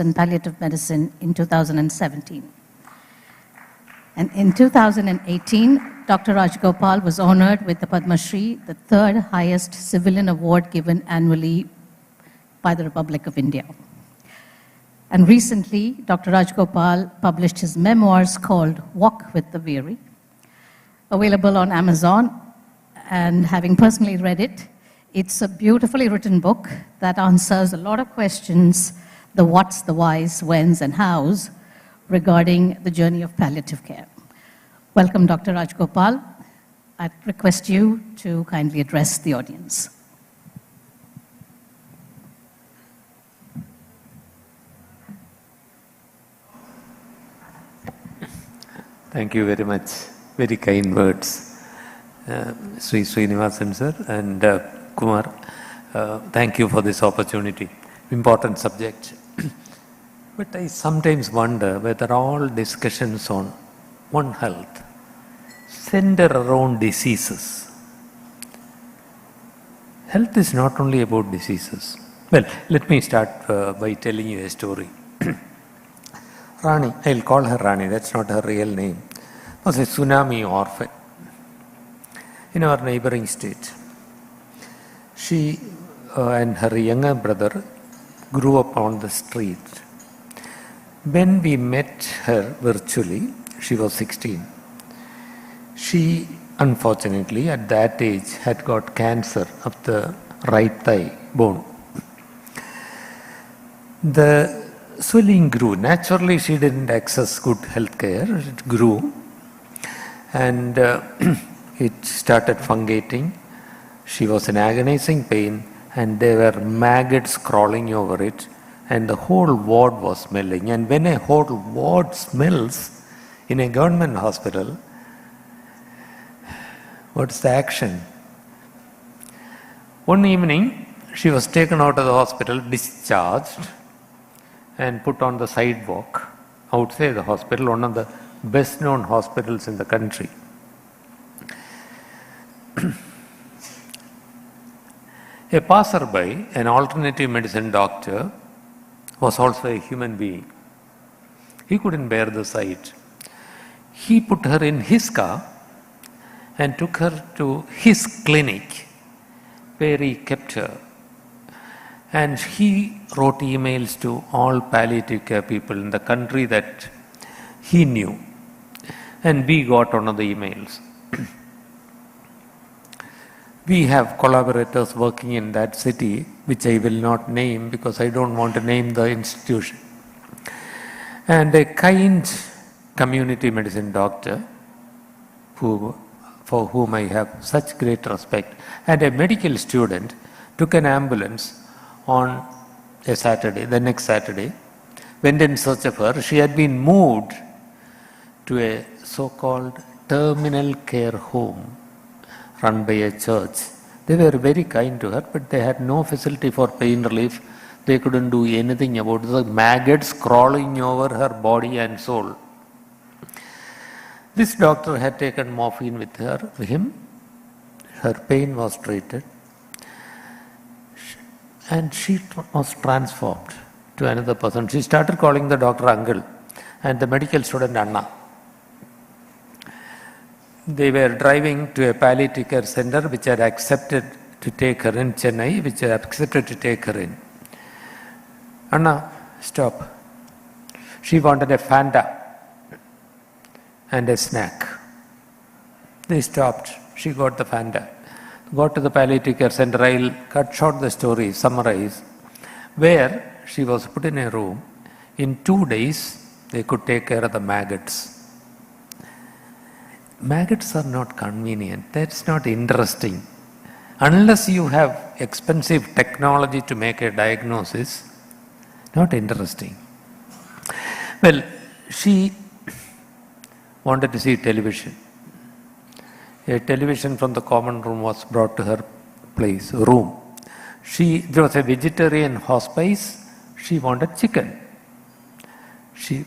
in palliative medicine in 2017. And in 2018, Dr. Rajgopal was honored with the Padma Shri, the third highest civilian award given annually by the Republic of India. And recently, Dr. Rajgopal published his memoirs called Walk with the Weary, available on Amazon. And having personally read it, it's a beautifully written book that answers a lot of questions, the what's, the whys, whens, and hows regarding the journey of palliative care. Welcome, Dr. Rajgopal. I request you to kindly address the audience. Thank you very much. Very kind words, Sri Srinivasan sir and Kumar. Thank you for this opportunity. Important subject. But I sometimes wonder whether all discussions on One Health center around diseases. Health is not only about diseases. Well, let me start by telling you a story. Rani, I'll call her Rani, that's not her real name, was a tsunami orphan in our neighboring state. She and her younger brother grew up on the street. When we met her virtually, she was 16. She, unfortunately, at that age, had got cancer of the right thigh bone. The swelling grew. Naturally, she didn't access good health care. It grew and it started fungating. She was in agonizing pain and there were maggots crawling over it and the whole ward was smelling. And when a whole ward smells in a government hospital, what's the action? One evening, she was taken out of the hospital, discharged, and put on the sidewalk outside the hospital, one of the best known hospitals in the country. A passerby, an alternative medicine doctor, was also a human being. He couldn't bear the sight. He put her in his car and took her to his clinic where he kept her. And he wrote emails to all palliative care people in the country that he knew. And we got one of the emails. We have collaborators working in that city, which I will not name because I don't want to name the institution. And a kind community medicine doctor, for whom I have such great respect, and a medical student took an ambulance on a Saturday, the next Saturday, went in search of her. She had been moved to a so-called terminal care home run by a church. They were very kind to her, but they had no facility for pain relief. They couldn't do anything about the maggots crawling over her body and soul. This doctor had taken morphine with him. Her pain was treated. And she was transformed to another person. She started calling the doctor uncle and the medical student Anna. They were driving to a palliative care center which had accepted to take her in Chennai, which had accepted to take her in. Anna, stop. She wanted a Fanta and a snack. They stopped. She got the Fanta. Got to the palliative care center. I'll cut short the story, summarize, where she was put in a room. In 2 days, they could take care of the maggots. Maggots are not convenient. That's not interesting. Unless you have expensive technology to make a diagnosis, not interesting. Well, she wanted to see television. A television from the common room was brought to her room. There was a vegetarian hospice. She wanted chicken. She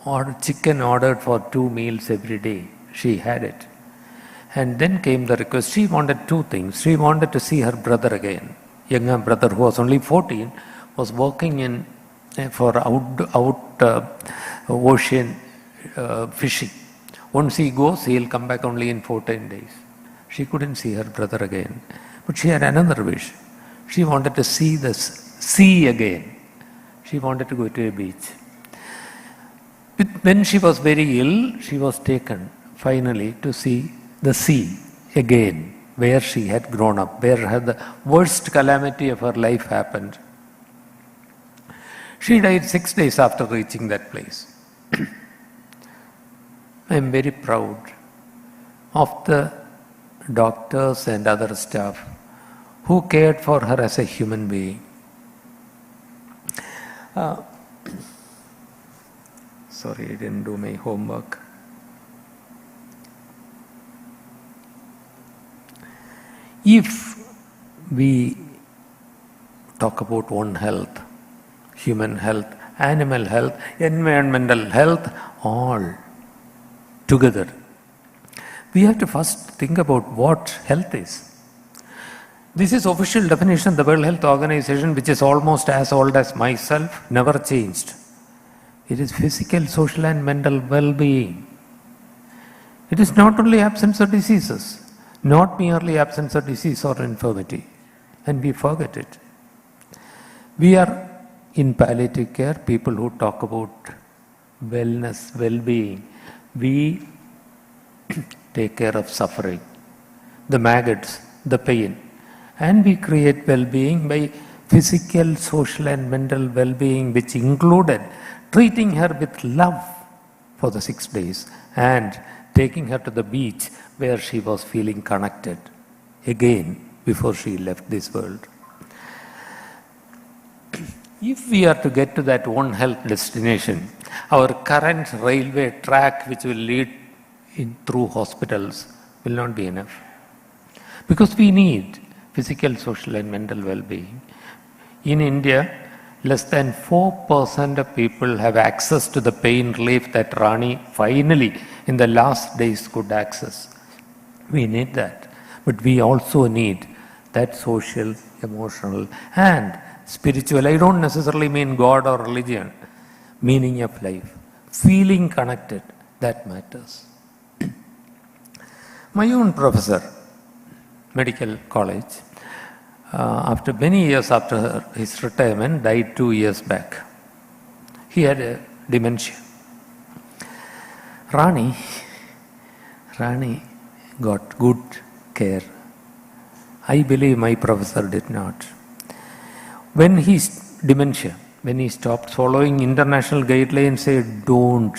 ordered chicken for 2 meals every day. She had it. And then came the request. She wanted 2 things. She wanted to see her brother again. Younger brother who was only 14 was working in for ocean fishing. Once he goes, he'll come back only in 14 days. She couldn't see her brother again. But she had another wish. She wanted to see the sea again. She wanted to go to a beach. When she was very ill, she was taken finally to see the sea again, where she had grown up, where the worst calamity of her life happened. She died 6 days after reaching that place. I am very proud of the doctors and other staff who cared for her as a human being. Sorry, I didn't do my homework. If we talk about One Health, human health, animal health, environmental health, all together, we have to first think about what health is. This is official definition of the World Health Organization, which is almost as old as myself, never changed. It is physical, social and mental well-being. It is not only absence of diseases, not merely absence of disease or infirmity, and we forget it. We are in palliative care, people who talk about wellness, well-being. We take care of suffering, the maggots, the pain, and we create well-being by physical, social and mental well-being, which included treating her with love for the 6 days and taking her to the beach where she was feeling connected again before she left this world. If we are to get to that One Health destination, our current railway track which will lead through hospitals will not be enough. Because we need physical, social and mental well-being. In India, less than 4% of people have access to the pain relief that Rani finally in the last days could access. We need that. But we also need that social, emotional and spiritual. I don't necessarily mean God or religion. Meaning of life. Feeling connected. That matters. My own professor, medical college, after many years after his retirement, died 2 years back. He had a dementia. Rani got good care. I believe my professor did not. When he stopped following international guidelines, said don't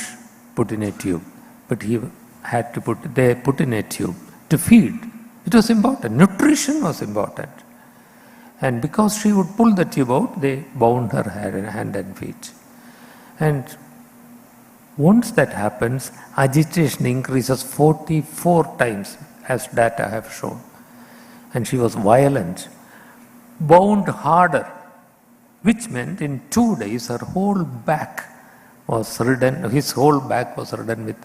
put in a tube, but he had to put in a tube to feed. It was important. Nutrition was important. And because she would pull the tube out, they bound her hand and feet. And once that happens, agitation increases 44 times, as data have shown. And she was violent, bound harder, which meant in 2 days her whole back was ridden, his whole back was ridden with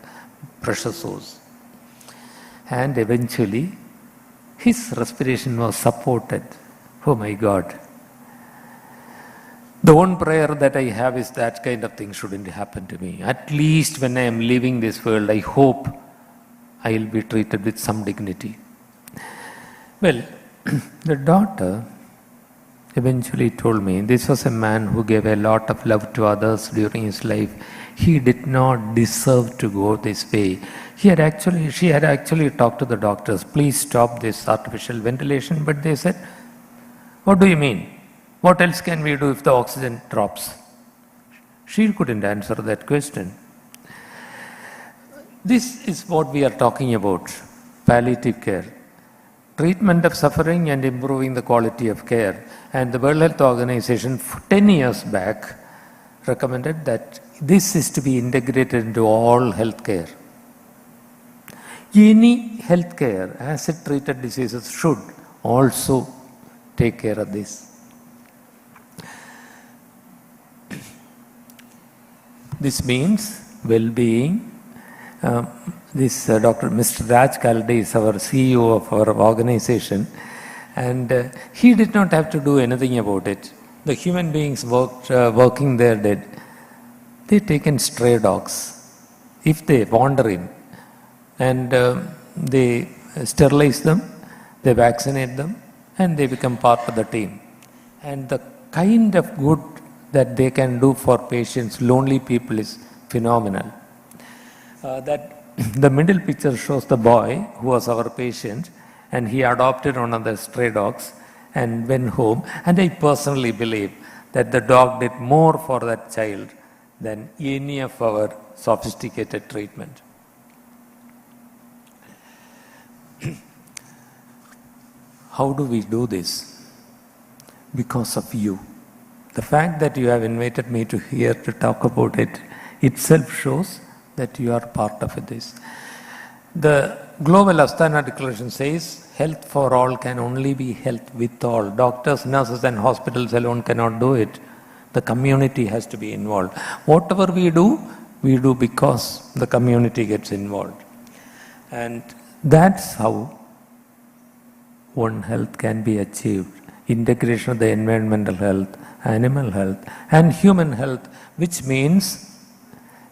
pressure sores. And eventually, his respiration was supported. Oh my God. The one prayer that I have is that kind of thing shouldn't happen to me. At least when I am leaving this world, I hope I will be treated with some dignity. Well, the doctor eventually told me this was a man who gave a lot of love to others during his life. He did not deserve to go this way. She had actually talked to the doctors, please stop this artificial ventilation, but they said, what do you mean? What else can we do if the oxygen drops? She couldn't answer that question. This is what we are talking about, palliative care. Treatment of suffering and improving the quality of care. And the World Health Organization 10 years back recommended that this is to be integrated into all healthcare. Any healthcare, acid-treated diseases should also take care of this. This means well-being. Mr. Raj Kalde is our CEO of our organization, and he did not have to do anything about it. the human beings working there did, they taken stray dogs. If they wander in, and they sterilize them, they vaccinate them, and they become part of the team. And the kind of good that they can do for patients, lonely people, is phenomenal. That the middle picture shows the boy who was our patient, and he adopted one of the stray dogs and went home. And I personally believe that the dog did more for that child than any of our sophisticated treatment. How do we do this? Because of you. The fact that you have invited me to here to talk about it itself shows that you are part of this. The Global Astana Declaration says health for all can only be health with all. Doctors, nurses and hospitals alone cannot do it. The community has to be involved. Whatever we do because the community gets involved. And that's how One Health can be achieved. Integration of the environmental health, animal health and human health, which means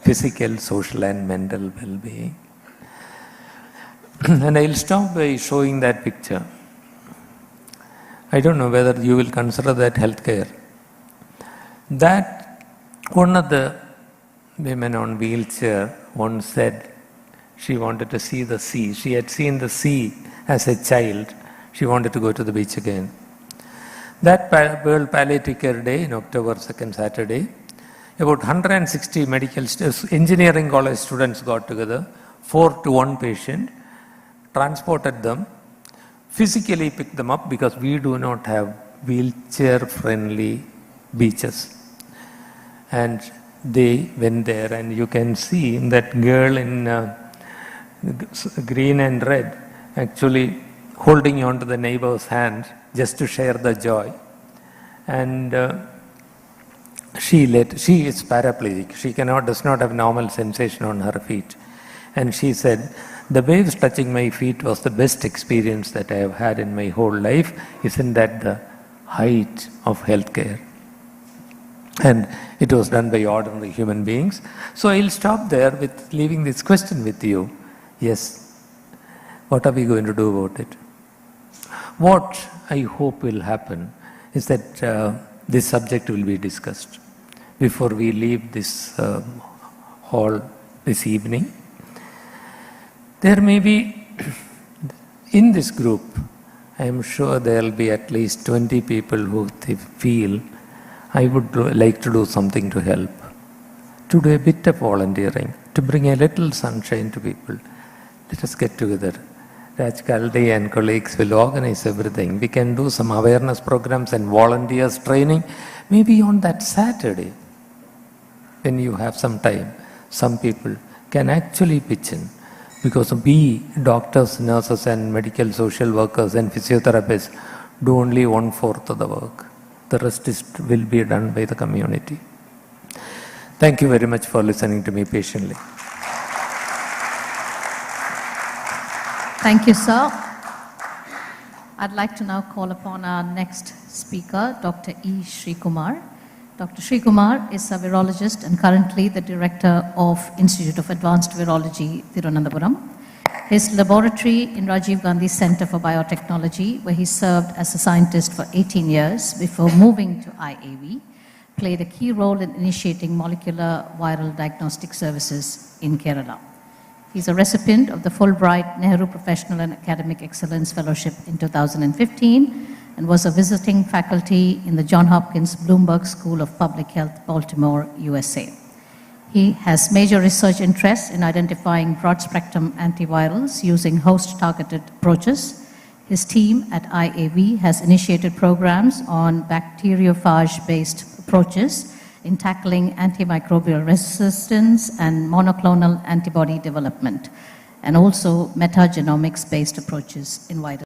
physical, social and mental well-being. And I'll stop by showing that picture. I don't know whether you will consider that healthcare. That one of the women on wheelchair once said she wanted to see the sea. She had seen the sea as a child. She wanted to go to the beach again. That World Palliative Care Day in October 2nd, Saturday, about 160 engineering college students got together, 4 to 1 patient, transported them, physically picked them up because we do not have wheelchair-friendly beaches. And they went there, and you can see that girl in green and red actually holding on to the neighbor's hand just to share the joy. And she is paraplegic. She does not have normal sensation on her feet. And she said, the waves touching my feet was the best experience that I have had in my whole life. Isn't that the height of healthcare? And it was done by ordinary human beings. So I'll stop there with leaving this question with you. Yes, what are we going to do about it? What I hope will happen is that this subject will be discussed before we leave this hall this evening. There may be, in this group, I am sure there will be at least 20 people who feel I would like to do something to help, to do a bit of volunteering, to bring a little sunshine to people. Let us get together. Raj Kaldi and colleagues will organize everything. We can do some awareness programs and volunteers training. Maybe on that Saturday, when you have some time, some people can actually pitch in. Because we, doctors, nurses and medical social workers and physiotherapists do only 1/4 of the work. The rest will be done by the community. Thank you very much for listening to me patiently. Thank you, sir. I'd like to now call upon our next speaker, Dr. E. Srikumar. Dr. Srikumar is a virologist and currently the director of Institute of Advanced Virology, Tirunelveli. His laboratory in Rajiv Gandhi Center for Biotechnology, where he served as a scientist for 18 years before moving to IAV, played a key role in initiating molecular viral diagnostic services in Kerala. He's a recipient of the Fulbright Nehru Professional and Academic Excellence Fellowship in 2015 and was a visiting faculty in the Johns Hopkins Bloomberg School of Public Health, Baltimore, USA. He has major research interests in identifying broad-spectrum antivirals using host-targeted approaches. His team at IAV has initiated programs on bacteriophage-based approaches in tackling antimicrobial resistance and monoclonal antibody development, and also metagenomics-based approaches in viral